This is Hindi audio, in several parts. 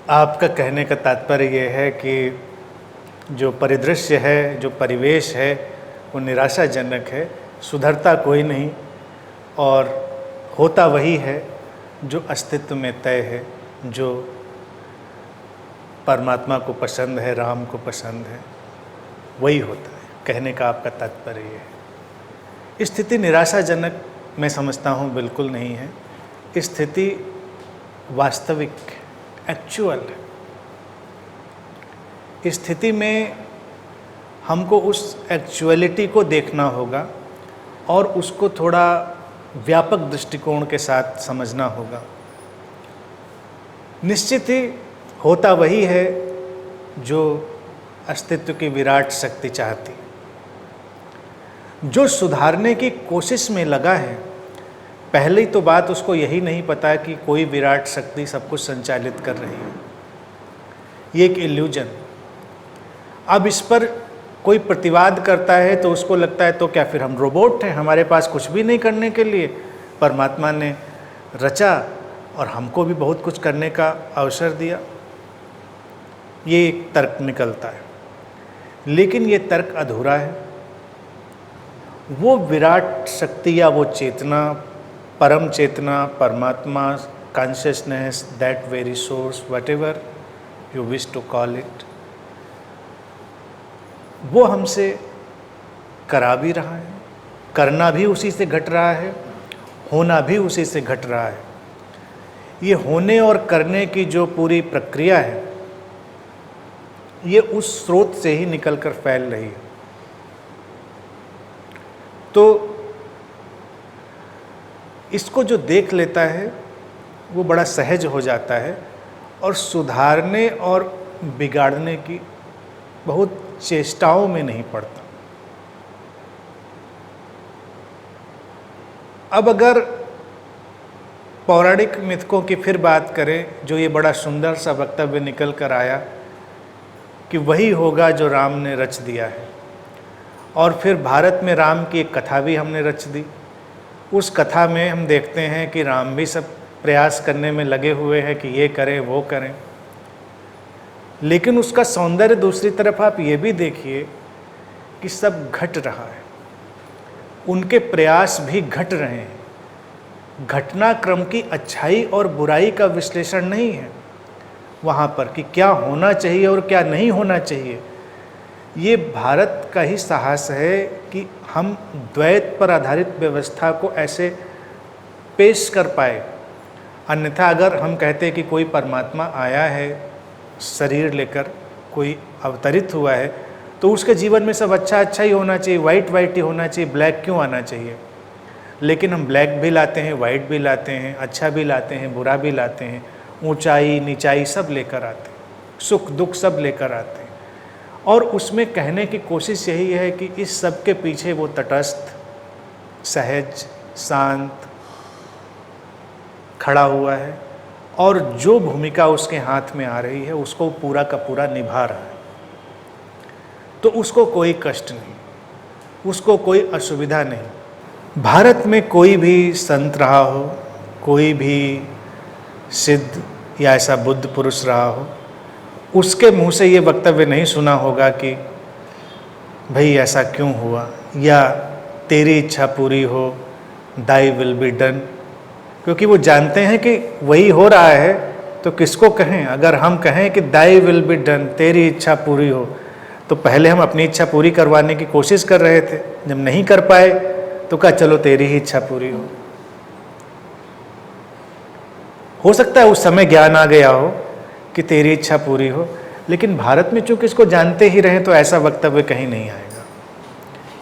आपका कहने का तात्पर्य ये है कि जो परिदृश्य है, जो परिवेश है, वो निराशाजनक है, सुधरता कोई नहीं और होता वही है जो अस्तित्व में तय है, जो परमात्मा को पसंद है, राम को पसंद है, वही होता है। कहने का आपका तात्पर्य ये है। स्थिति निराशाजनक मैं समझता हूँ बिल्कुल नहीं है। स्थिति वास्तविक, एक्चुअल है। स्थिति में हमको उस एक्चुअलिटी को देखना होगा और उसको थोड़ा व्यापक दृष्टिकोण के साथ समझना होगा। निश्चित ही होता वही है जो अस्तित्व की विराट शक्ति चाहती। जो सुधारने की कोशिश में लगा है, पहली तो बात उसको यही नहीं पता कि कोई विराट शक्ति सब कुछ संचालित कर रही है। ये एक इल्यूजन। अब इस पर कोई प्रतिवाद करता है तो उसको लगता है तो क्या फिर हम रोबोट हैं, हमारे पास कुछ भी नहीं करने के लिए? परमात्मा ने रचा और हमको भी बहुत कुछ करने का अवसर दिया। ये एक तर्क निकलता है, लेकिन ये तर्क अधूरा है। वो विराट शक्ति या वो चेतना, परम चेतना, परमात्मा, consciousness, that very source, whatever you wish to call it, वो हमसे करा भी रहा है, करना भी उसी से घट रहा है, होना भी उसी से घट रहा है। ये होने और करने की जो पूरी प्रक्रिया है, ये उस स्रोत से ही निकलकर फैल रही है। तो इसको जो देख लेता है वो बड़ा सहज हो जाता है और सुधारने और बिगाड़ने की बहुत चेष्टाओं में नहीं पड़ता। अब अगर पौराणिक मिथकों की फिर बात करें, जो ये बड़ा सुंदर सा वक्तव्य निकल कर आया कि वही होगा जो राम ने रच दिया है, और फिर भारत में राम की एक कथा भी हमने रच दी। उस कथा में हम देखते हैं कि राम भी सब प्रयास करने में लगे हुए हैं कि ये करें वो करें, लेकिन उसका सौंदर्य दूसरी तरफ आप ये भी देखिए कि सब घट रहा है, उनके प्रयास भी घट रहे हैं। घटनाक्रम की अच्छाई और बुराई का विश्लेषण नहीं है वहाँ पर कि क्या होना चाहिए और क्या नहीं होना चाहिए। ये भारत का ही साहस है कि हम द्वैत पर आधारित व्यवस्था को ऐसे पेश कर पाए। अन्यथा अगर हम कहते हैं कि कोई परमात्मा आया है शरीर लेकर, कोई अवतरित हुआ है, तो उसके जीवन में सब अच्छा अच्छा ही होना चाहिए, वाइट वाइट ही होना चाहिए, ब्लैक क्यों आना चाहिए? लेकिन हम ब्लैक भी लाते हैं, वाइट भी लाते हैं, अच्छा भी लाते हैं, बुरा भी लाते हैं, ऊंचाई नीचाई सब लेकर आते हैं, सुख दुख सब लेकर आते हैं। और उसमें कहने की कोशिश यही है कि इस सब के पीछे वो तटस्थ, सहज, शांत खड़ा हुआ है और जो भूमिका उसके हाथ में आ रही है उसको पूरा का पूरा निभा रहा है। तो उसको कोई कष्ट नहीं, उसको कोई असुविधा नहीं। भारत में कोई भी संत रहा हो, कोई भी सिद्ध या ऐसा बुद्ध पुरुष रहा हो, उसके मुंह से ये वक्तव्य नहीं सुना होगा कि भाई ऐसा क्यों हुआ, या तेरी इच्छा पूरी हो, दाई विल बी डन। क्योंकि वो जानते हैं कि वही हो रहा है, तो किसको कहें? अगर हम कहें कि दाई विल बी डन, तेरी इच्छा पूरी हो, तो पहले हम अपनी इच्छा पूरी करवाने की कोशिश कर रहे थे, जब नहीं कर पाए तो कहा चलो तेरी ही इच्छा पूरी हो सकता है उस समय ज्ञान आ गया हो कि तेरी इच्छा पूरी हो, लेकिन भारत में चूंकि इसको जानते ही रहे तो ऐसा वक्तव्य कहीं नहीं आएगा।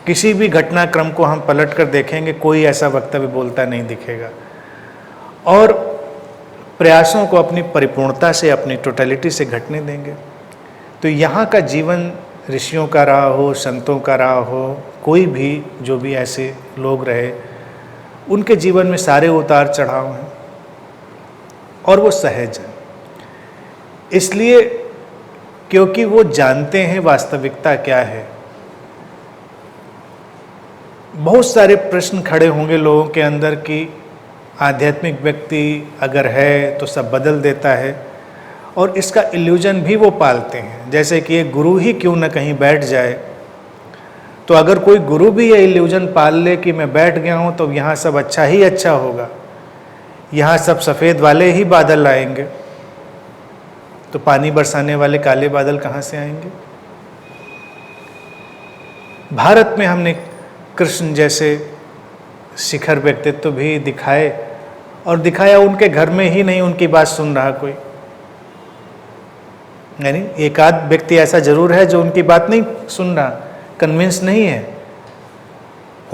किसी भी घटनाक्रम को हम पलट कर देखेंगे, कोई ऐसा वक्तव्य बोलता नहीं दिखेगा। और प्रयासों को अपनी परिपूर्णता से, अपनी टोटलिटी से घटने देंगे। तो यहाँ का जीवन ऋषियों का रहा हो, संतों का रहा हो, कोई भी जो भी ऐसे लोग रहे, उनके जीवन में सारे उतार चढ़ाव हैं और वो सहज है। इसलिए क्योंकि वो जानते हैं वास्तविकता क्या है। बहुत सारे प्रश्न खड़े होंगे लोगों के अंदर कि आध्यात्मिक व्यक्ति अगर है तो सब बदल देता है, और इसका इल्यूजन भी वो पालते हैं। जैसे कि एक गुरु ही क्यों न कहीं बैठ जाए, तो अगर कोई गुरु भी ये इल्यूजन पाल ले कि मैं बैठ गया हूँ तो यहाँ सब अच्छा ही अच्छा होगा, यहाँ सब सफ़ेद वाले ही बादल आएंगे, तो पानी बरसाने वाले काले बादल कहाँ से आएंगे? भारत में हमने कृष्ण जैसे शिखर व्यक्तित्व भी दिखाए, और दिखाया उनके घर में ही नहीं उनकी बात सुन रहा कोई। यानी एक आध व्यक्ति ऐसा जरूर है जो उनकी बात नहीं सुन रहा, कन्विंस नहीं है।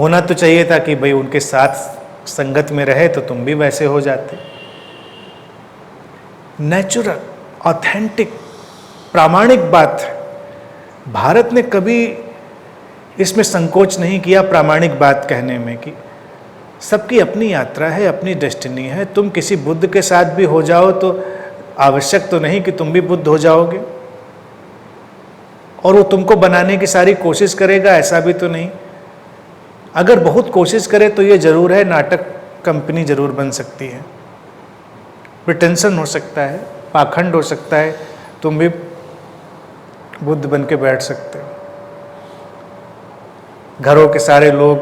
होना तो चाहिए था कि भाई उनके साथ संगत में रहे तो तुम भी वैसे हो जाते। नेचुरल, ऑथेंटिक, प्रामाणिक बात है। भारत ने कभी इसमें संकोच नहीं किया प्रामाणिक बात कहने में कि सबकी अपनी यात्रा है, अपनी डेस्टिनी है। तुम किसी बुद्ध के साथ भी हो जाओ तो आवश्यक तो नहीं कि तुम भी बुद्ध हो जाओगे, और वो तुमको बनाने की सारी कोशिश करेगा, ऐसा भी तो नहीं। अगर बहुत कोशिश करे तो ये जरूर है नाटक कंपनी जरूर बन सकती है, प्रिटेंशन हो सकता है, पाखंड हो सकता है, तुम भी बुद्ध बन के बैठ सकते हो। घरों के सारे लोग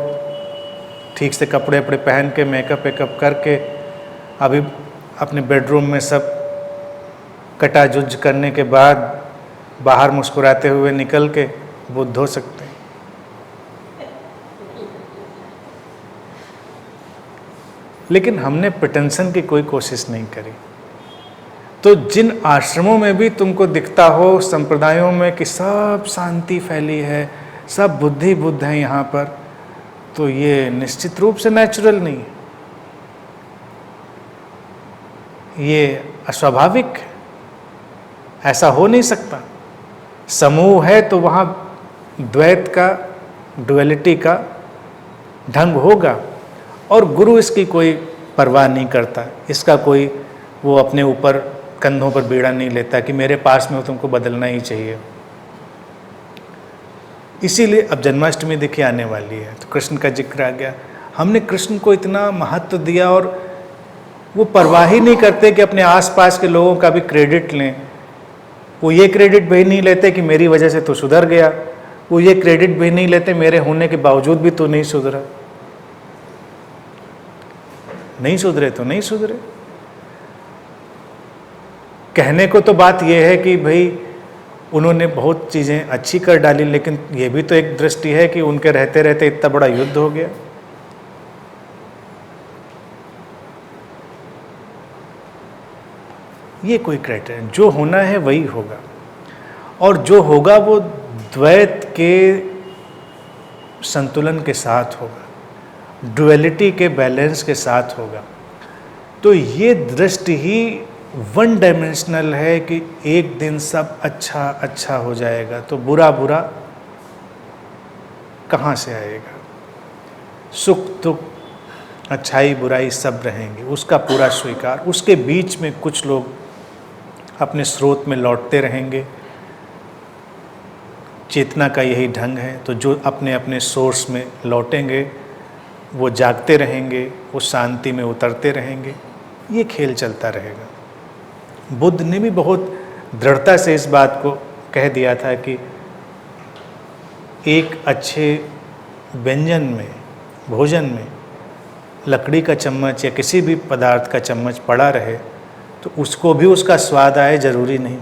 ठीक से कपड़े वपड़े पहन के मेकअप वेकअप करके अभी अपने बेडरूम में सब कटा जुज करने के बाद बाहर मुस्कुराते हुए निकल के बुद्ध हो सकते हैं। लेकिन हमने प्रिटेंशन की कोई कोशिश नहीं करी। तो जिन आश्रमों में भी तुमको दिखता हो, संप्रदायों में, कि सब शांति फैली है, सब बुद्धि बुद्ध हैं यहाँ पर, तो ये निश्चित रूप से नेचुरल नहीं है, ये अस्वाभाविक है, ऐसा हो नहीं सकता। समूह है तो वहाँ द्वैत का, डुअलिटी का ढंग होगा, और गुरु इसकी कोई परवाह नहीं करता, इसका कोई वो अपने ऊपर कंधों पर बीड़ा नहीं लेता कि मेरे पास में हो तुमको बदलना ही चाहिए। इसीलिए अब जन्माष्टमी देखिए आने वाली है, तो कृष्ण का जिक्र आ गया। हमने कृष्ण को इतना महत्व दिया, और वो परवाह ही नहीं करते कि अपने आसपास के लोगों का भी क्रेडिट लें। वो ये क्रेडिट भी नहीं लेते कि मेरी वजह से तो सुधर गया, वो ये क्रेडिट भी नहीं लेते मेरे होने के बावजूद भी तो नहीं सुधरा। नहीं सुधरे तो नहीं सुधरे। कहने को तो बात यह है कि भाई उन्होंने बहुत चीज़ें अच्छी कर डाली, लेकिन ये भी तो एक दृष्टि है कि उनके रहते रहते इतना बड़ा युद्ध हो गया। ये कोई क्राइटेरिया, जो होना है वही होगा, और जो होगा वो द्वैत के संतुलन के साथ होगा, डुअलिटी के बैलेंस के साथ होगा। तो ये दृष्टि ही वन डायमेंशनल है कि एक दिन सब अच्छा अच्छा हो जाएगा तो बुरा बुरा कहाँ से आएगा। सुख दुख, अच्छाई बुराई सब रहेंगे, उसका पूरा स्वीकार। उसके बीच में कुछ लोग अपने स्रोत में लौटते रहेंगे, चेतना का यही ढंग है। तो जो अपने अपने सोर्स में लौटेंगे वो जागते रहेंगे, वो शांति में उतरते रहेंगे, ये खेल चलता रहेगा। बुद्ध ने भी बहुत दृढ़ता से इस बात को कह दिया था कि एक अच्छे व्यंजन में, भोजन में लकड़ी का चम्मच या किसी भी पदार्थ का चम्मच पड़ा रहे तो उसको भी उसका स्वाद आए जरूरी नहीं।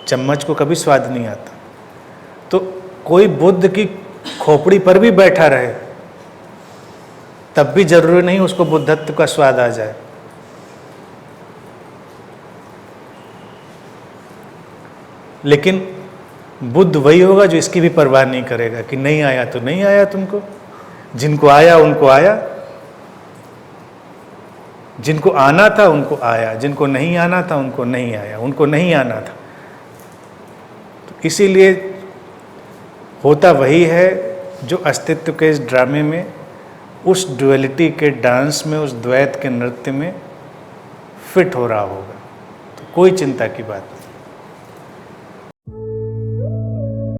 चम्मच को कभी स्वाद नहीं आता। तो कोई बुद्ध की खोपड़ी पर भी बैठा रहे तब भी जरूरी नहीं उसको बुद्धत्व का स्वाद आ जाए। लेकिन बुद्ध वही होगा जो इसकी भी परवाह नहीं करेगा कि नहीं आया तो नहीं आया तुमको, जिनको आया उनको आया, जिनको आना था उनको आया, जिनको नहीं आना था उनको नहीं आया, उनको नहीं आना था। तो इसीलिए होता वही है जो अस्तित्व के इस ड्रामे में, उस डुअलिटी के डांस में, उस द्वैत के नृत्य में फिट हो रहा होगा। तो कोई चिंता की बात नहीं।